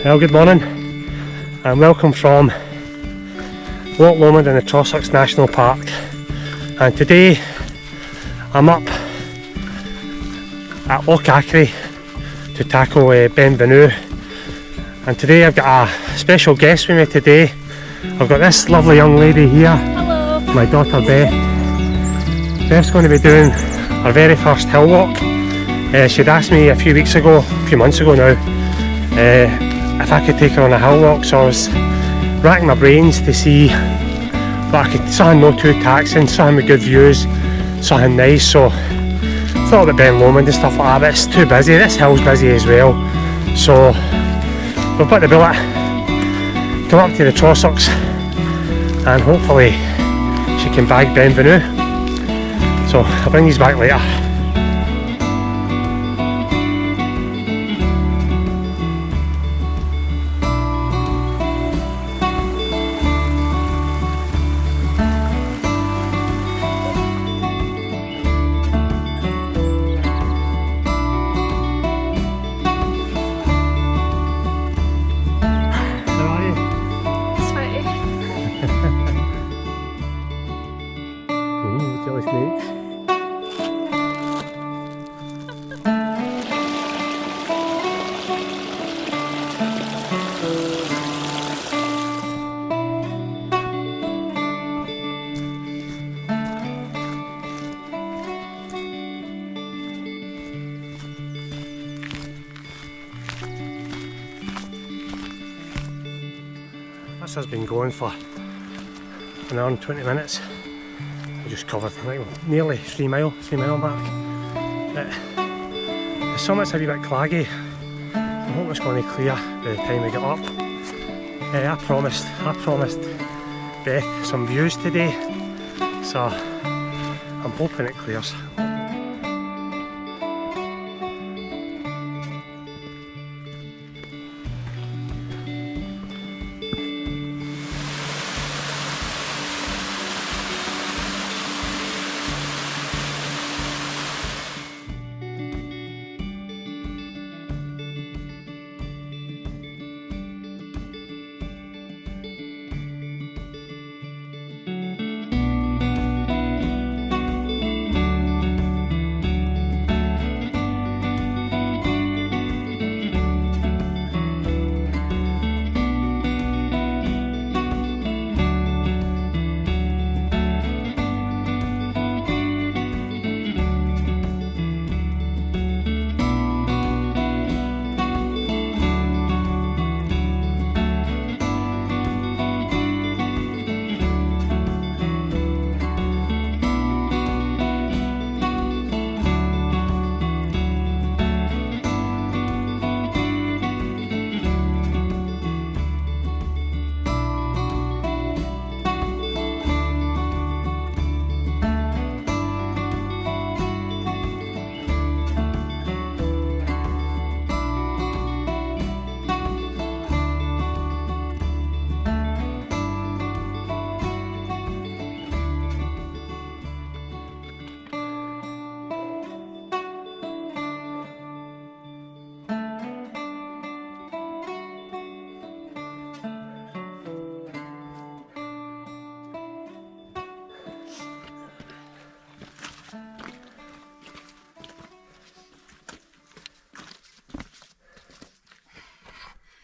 Well, good morning and welcome from Loch Lomond in the Trossachs National Park, and today I'm up at Loch to tackle Benvenue, and today I've got a special guest with me today. I've got this lovely young lady here. Hello. My daughter Beth. Beth's going to be doing her very first hill walk. She'd asked me a few months ago now, if I could take her on a hill walk, so I was racking my brains to see what I could, something not too taxing, something with good views, something nice. So I thought about Ben Lomond and stuff like that, but it's too busy. This hill's busy as well, so we've got the bullet, come up to the Trossachs and hopefully she can bag Benvenue. So I'll bring these back later. This has been going for an hour and 20 minutes. We just covered nearly 3 mile mark. But the summit's a wee bit claggy. I hope it's going to clear by the time we get up. I promised Beth some views today, so I'm hoping it clears.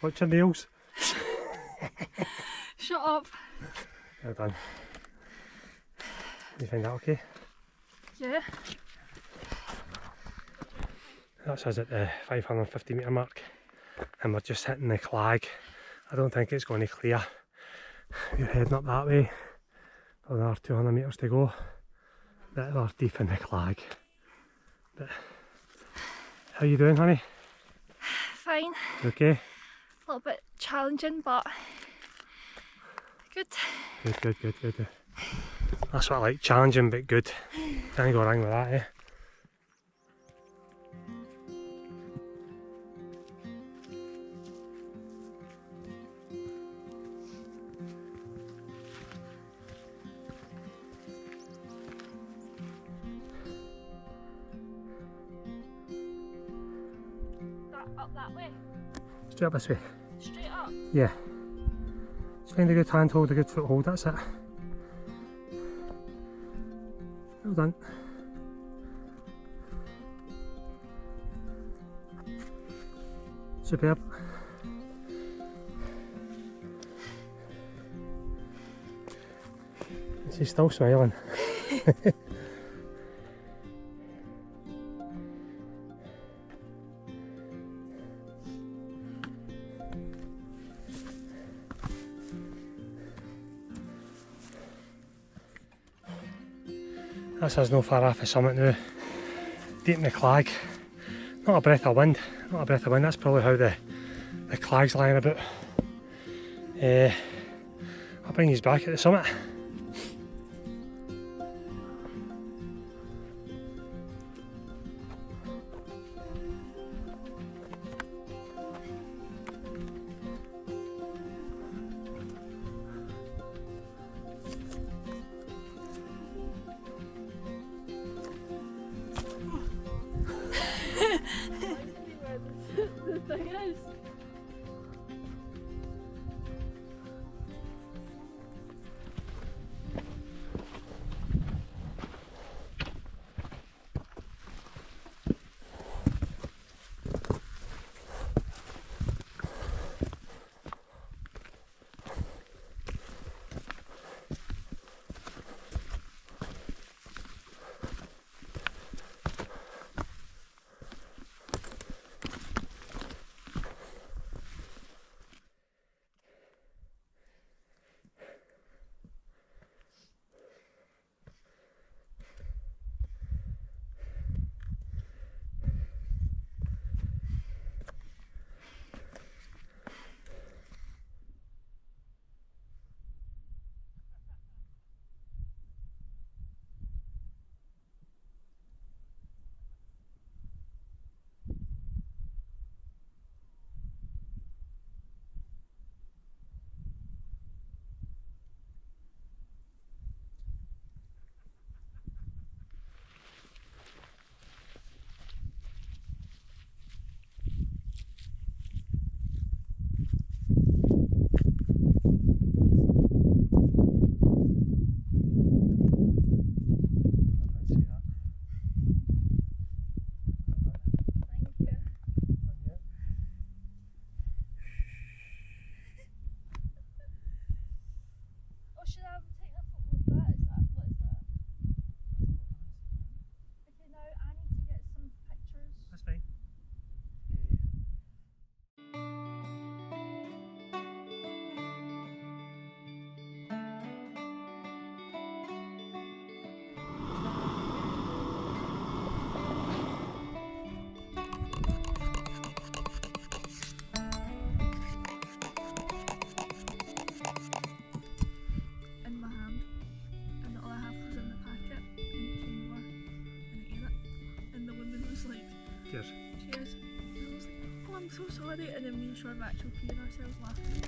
What's your nails? Shut up. Well done. You find that okay? Yeah. That's us at the 550 metre mark and we're just hitting the clag. I don't think it's going to clear. We're heading up that way. Another 200 metres to go. We're deep in the clag. But how you doing, honey? Fine. You okay? A little bit challenging, but good. Good. That's what I like, challenging but good. Can't go wrong with that, eh? Up that way. Straight up this way. Straight Yeah. Just find a good handhold, a good foothold, that's it. Well done. Superb. She's still smiling. This is no far off the summit now, deep in the clag. Not a breath of wind, not a breath of wind, that's probably how the clag's lying about. I'll bring you back at the summit. The thing is, Cheers. cheers. And I was like, oh, I'm so sorry. And then me and Sean actually peeing ourselves laughing.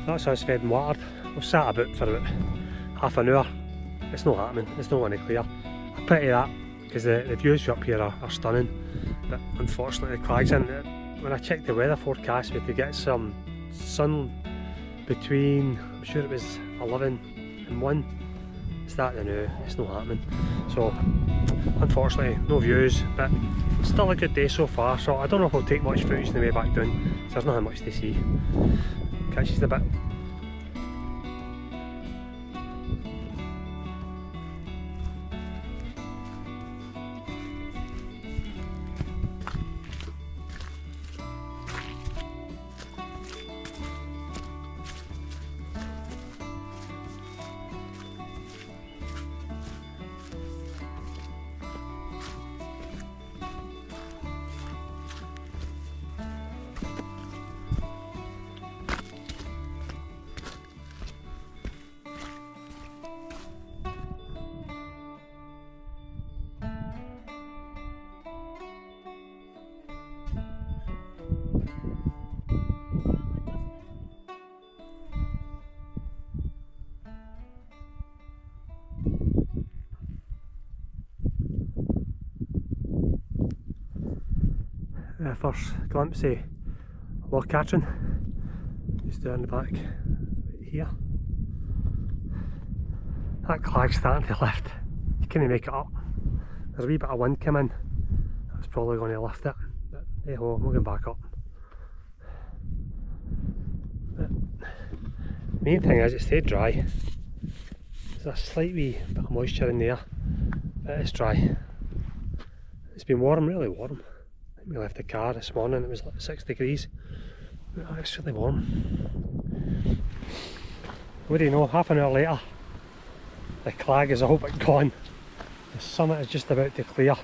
That's us fed and watered. We've sat about for about half an hour. It's not happening, it's not going to clear. I pity that because the views up here are stunning, but unfortunately the clag's in. When I checked the weather forecast, we could get some sun between, I'm sure it was 11 and 1. It's that now, it's not happening. So unfortunately no views, but still a good day so far. So I don't know if we'll take much footage on the way back down, so there's nothing much to see. Catch you in a bit. First glimpse of Loch Lomond, just down the back here. That clag's starting to lift, you can't make it up. There's a wee bit of wind coming, that's probably going to lift it, but hey ho, I'm not going back up. But main thing is it stayed dry. There's a slight wee bit of moisture in there, but it's dry. It's been warm, really warm. I think we left the car this morning, it was like 6 degrees. It's really warm. What do you know, half an hour later, the clag is all but gone. The summit is just about to clear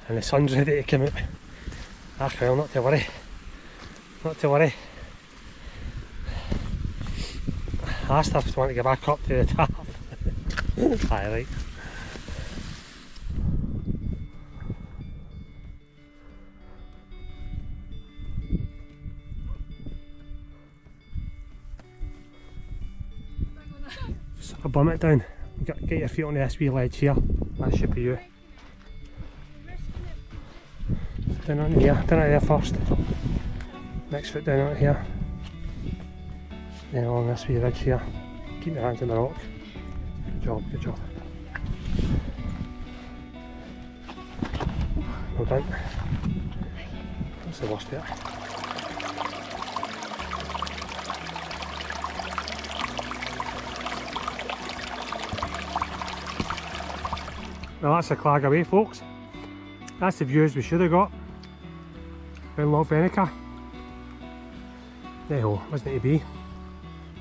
and the sun's ready to come out. Ah well, not to worry. Not to worry. I asked her if she wanted to get back up to the top. Aye, right. Sort of bum it down. Get your feet on this wee ledge here. That should be you. Down on here. Down on there first. Next foot down on here. Then along this wee ridge here. Keep your hands on the rock. Good job, good job. Well done. That's the worst bit. Well, that's the clag away, folks. That's the views we should have got in Loch Lomond. Hey ho, wasn't it to be?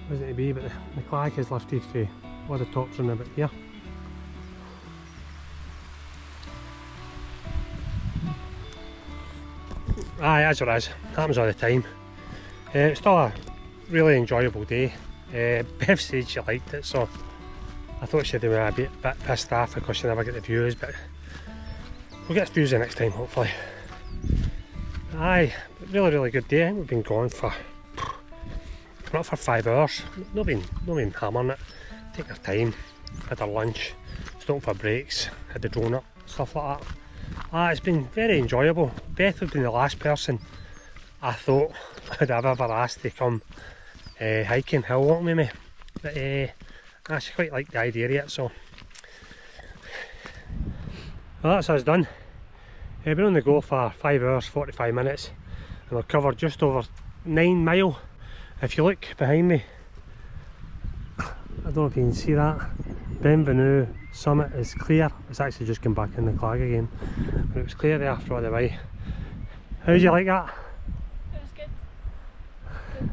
Wasn't it to be, but the clag has lifted for all the tops on a bit here. Aye, as it is. Happens all the time. It's still a really enjoyable day. Beth said she liked it, so I thought she'd be a bit pissed off because she never get the views, but we'll get the views the next time, hopefully. Aye, really good day. We've been gone for not for 5 hours. Not been hammering it. Take our time, had our lunch, stopped for breaks, had the drone up, stuff like that. It's been very enjoyable. Beth would been the last person I thought I'd have ever asked to come hiking, hill walking with me. But I actually quite like the idea of it, so well, that's us done. We've been on the go for 5 hours 45 minutes and we've covered just over 9 miles. If you look behind me, I don't know if you can see that, Benvenue summit is clear. It's actually just come back in the clag again, but it was clear there for all the way. How did you like that? It was good.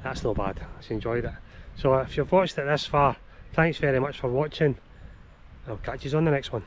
That's not bad, I just enjoyed it. So if you've watched it this far, thanks very much for watching. I'll catch you on the next one.